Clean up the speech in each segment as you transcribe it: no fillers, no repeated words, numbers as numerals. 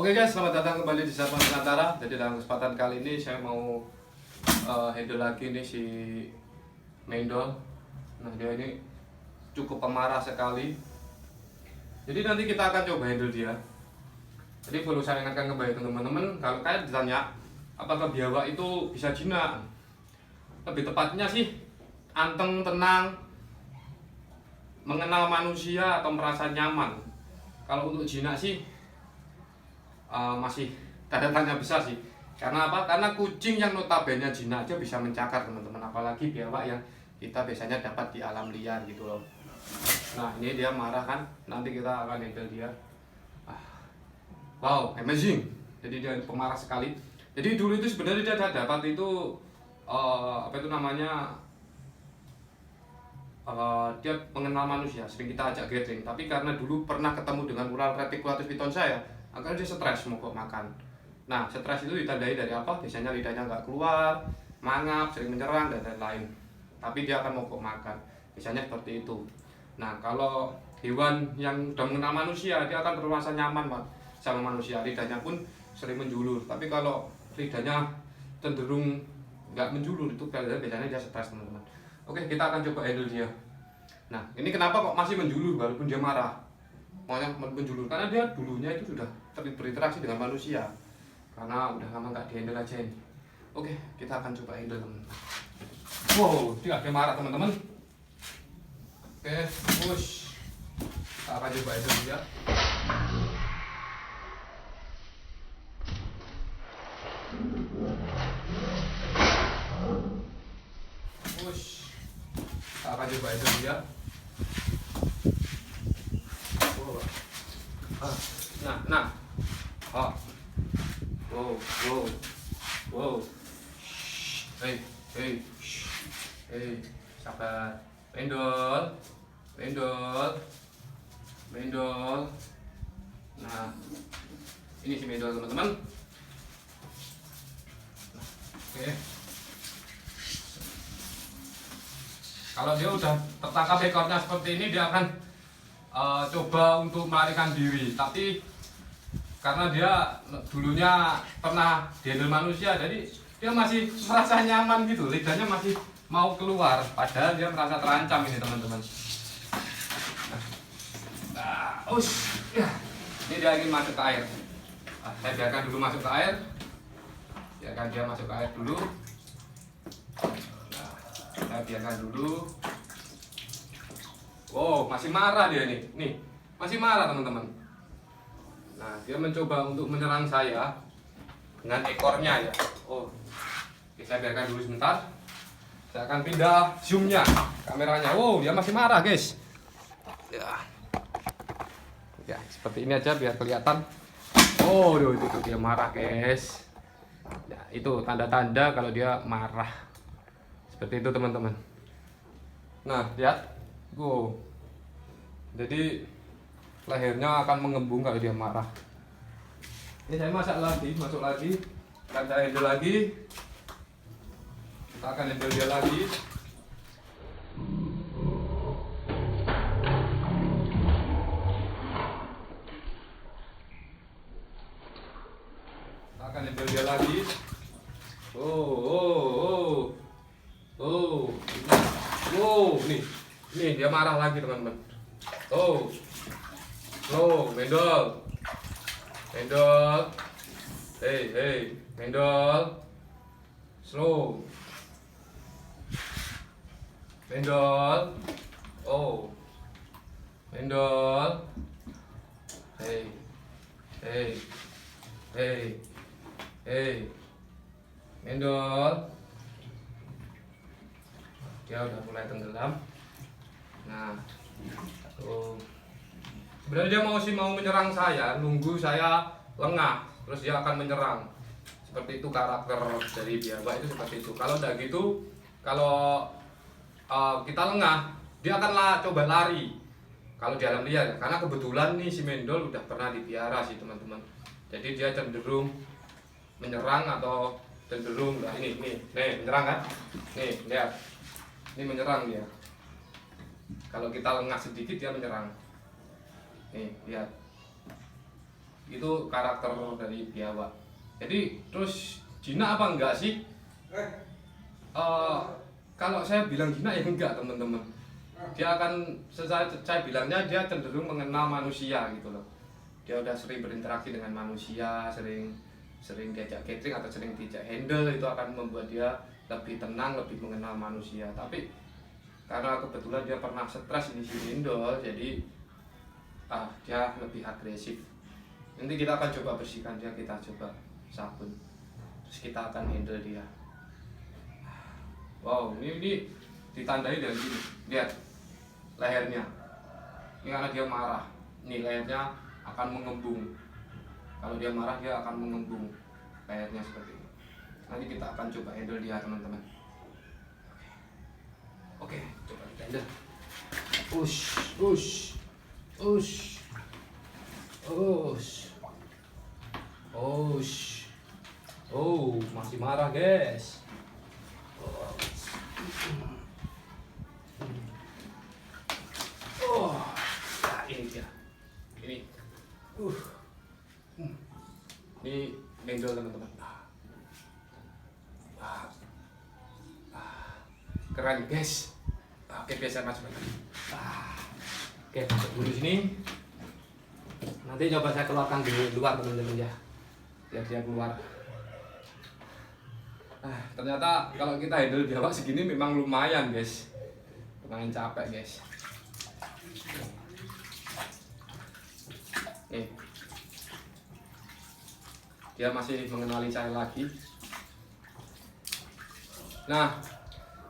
Oke guys, selamat datang kembali di Satwa Nusantara. Jadi dalam kesempatan kali ini saya mau handle lagi nih si Mendol. Nah dia ini cukup pemarah sekali. Jadi nanti kita akan coba handle dia. Jadi perlu saya ingatkan kembali teman-teman, kalau kalian ditanya apakah biawak itu bisa jinak, lebih tepatnya sih anteng, tenang, mengenal manusia atau merasa nyaman. Kalau untuk jinak sih masih tanda tanya besar sih. Karena apa? Karena kucing yang notabene jinak aja bisa mencakar teman-teman, apalagi biawak yang kita biasanya dapat di alam liar gitu loh. Nah ini dia marah kan, nanti kita akan handle dia. Wow, amazing. Jadi dia pemarah sekali. Jadi dulu itu sebenarnya dia dapat itu apa itu namanya, dia mengenal manusia, sering kita ajak gathering. Tapi karena dulu pernah ketemu dengan ular reticulatus piton saya, akhirnya dia stres mogok makan. Nah, stres itu ditandai dari apa? Biasanya lidahnya nggak keluar, mangap, sering menyerang dan lain-lain. Tapi dia akan mogok makan. Biasanya seperti itu. Nah, kalau hewan yang sudah mengenal manusia, dia akan merasa nyaman Pak, sama manusia. Lidahnya pun sering menjulur. Tapi kalau lidahnya cenderung nggak menjulur, itu biasanya dia stres teman-teman. Oke, kita akan coba handle dia. Nah, ini kenapa kok masih menjulur walaupun dia marah? Maunya menjulur karena dia dulunya itu sudah berinteraksi dengan manusia, karena udah lama nggak dihandle aja ini. Oke, kita akan coba handle teman-teman. Wow, dia marah teman-teman. Oke, push. Kita akan coba handle dia. Push. Kita akan coba handle dia. Nah, oh, wow, hey, sabar, Mendol. Nah, ini si Mendol teman-teman. Oke. Kalau dia udah tertangkap ekornya seperti ini, dia akan coba untuk melarikan diri. Tapi karena dia dulunya pernah dihandle manusia, jadi dia masih merasa nyaman gitu, lidahnya masih mau keluar, padahal dia merasa terancam ini teman-teman. Ini dia ingin masuk ke air. Saya biarkan dulu masuk ke air, biarkan dia masuk ke air dulu. Saya biarkan dulu. Wow, masih marah dia nih, masih marah teman-teman. Nah, dia mencoba untuk menyerang saya dengan ekornya ya. Oh, oke, saya biarkan dulu sebentar. Saya akan pindah zoomnya, kameranya. Wow, dia masih marah guys. Ya, seperti ini aja biar kelihatan. Oh, itu dia marah guys. Ya, itu tanda-tanda kalau dia marah. Seperti itu teman-teman. Nah, lihat. Wow. Jadi lehernya akan mengembung kalau dia marah. Ini saya masuk lagi, akan saya handle lagi. Kita akan handle dia lagi. Kita akan handle dia lagi. Wow, nih dia marah lagi teman-teman. Mendol. Hey, Mendol. Slow. Mendol. Mendol. Hey. Mendol. Dia udah mulai tenggelam. Nah, sebenarnya dia mau menyerang saya, nunggu saya lengah, terus dia akan menyerang. Seperti itu karakter dari biawak itu, seperti itu. Kalau udah gitu, kalau kita lengah, dia akan coba lari. Kalau di alam liar, karena kebetulan nih si Mendol udah pernah dipiara sih teman-teman. Jadi dia cenderung menyerang atau cenderung nih menyerang kan? Nih lihat, ini menyerang dia. Kalau kita lengah sedikit dia menyerang. Nih lihat, Itu karakter dari biawak. Jadi terus jinak apa enggak sih? Kalau saya bilang jinak ya enggak teman-teman. Dia akan saya bilangnya dia cenderung mengenal manusia gitu loh. Dia udah sering berinteraksi dengan manusia, sering diajak gathering atau sering diajak handle, itu akan membuat dia lebih tenang, lebih mengenal manusia. Tapi karena kebetulan dia pernah stres di sini Indo, jadi dia lebih agresif. Nanti kita akan coba bersihkan dia, kita coba sabun, terus kita akan handle dia. Wow, ini ditandai dari sini, lihat lehernya. Ini karena dia marah, ini lehernya akan mengembung. Kalau dia marah dia akan mengembung lehernya seperti ini. Nanti kita akan coba handle dia teman-teman. Oke, coba kita handle. Ush, ush, ush, ush, ush. Oh, masih marah guys. Oh, nah ini dia. Ini handle teman-teman. Keren guys. Oke, biasa masuk lagi. Oke, masuk dulu sini. Nanti coba saya keluarkan di luar teman-teman ya. Biar dia keluar. Ternyata kalau kita handle biawak segini memang lumayan guys. Lumayan capek guys. Nih. Dia masih mengenali saya lagi. Nah,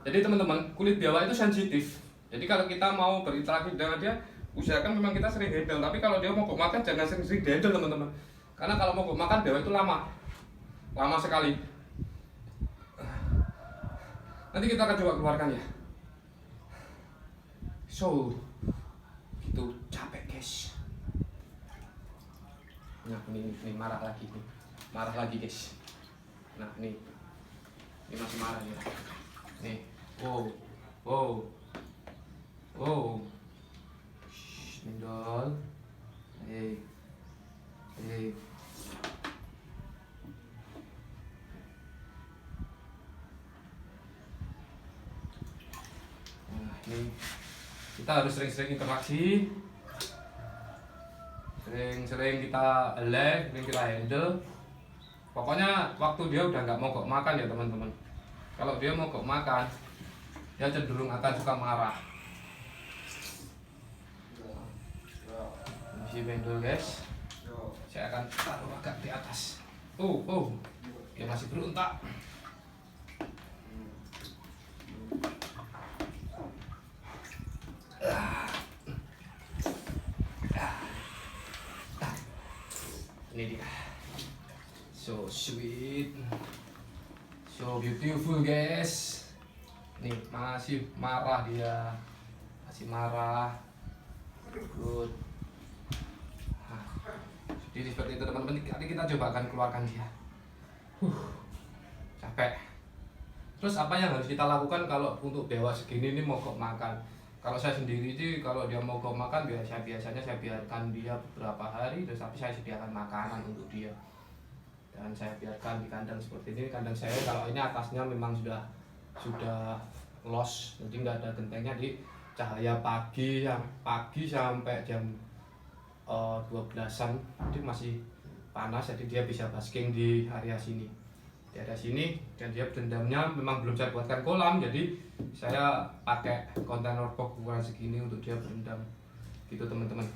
jadi teman-teman, kulit biawak itu sensitif. Jadi kalau kita mau berinteraksi dengan dia, usahakan memang kita sering handle. Tapi kalau dia mogok makan, jangan sering-sering handle teman-teman. Karena kalau mogok makan biawak itu lama sekali. Nanti kita akan coba keluarkan ya. So, itu capek guys. Nah, ini marah lagi nih. Marah lagi guys. Nah, ini masih marah ya. Nih, wow. Shh, Mendol. Hey. Nah, ini kita harus sering-sering interaksi. Sering-sering kita sering kita handle. Pokoknya waktu dia udah nggak mogok makan ya teman-teman. Kalau dia mogok makan, dia cenderung akan suka marah. Masih handle guys. Saya akan taruh agak di atas. Dia masih berontak. Ini dia. So sweet, so beautiful guys. Nih masih marah dia, masih marah. Good. Jadi seperti itu teman-teman. Nanti kita coba akan keluarkan dia. Capek. Terus apa yang harus kita lakukan kalau untuk biawak segini ini mogok makan? Kalau saya sendiri sih, kalau dia mogok makan biasanya saya biarkan dia beberapa hari, terus tapi saya sediakan makanan untuk dia. Dan saya biarkan di kandang seperti ini. Kandang saya kalau ini atasnya memang sudah loss, jadi nggak ada gentengnya. Di cahaya pagi sampai jam 12-an itu masih panas, jadi dia bisa basking di area sini. Di area sini, dan dia berendamnya memang belum saya buatkan kolam, jadi saya pakai kontainer box ukuran segini untuk dia berendam. Gitu teman-teman.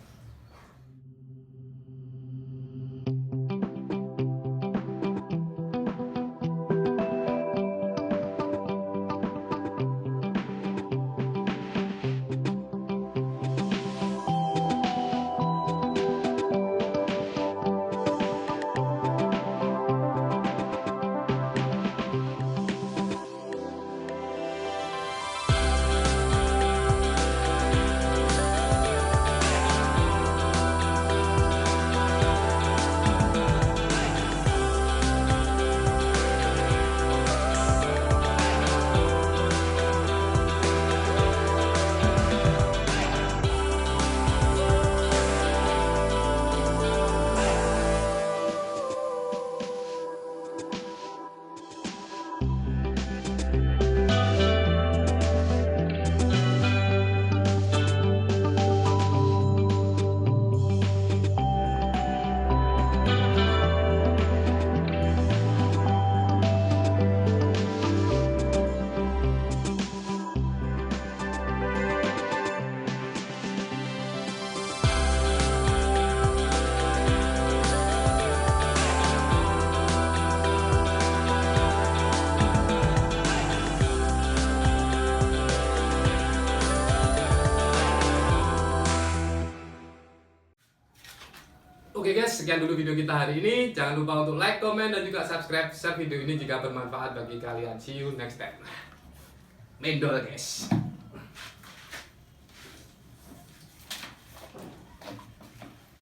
sekian dulu video kita hari ini. Jangan lupa untuk like, comment, dan juga subscribe. Share video ini jika bermanfaat bagi kalian. See you next time. Mendol guys.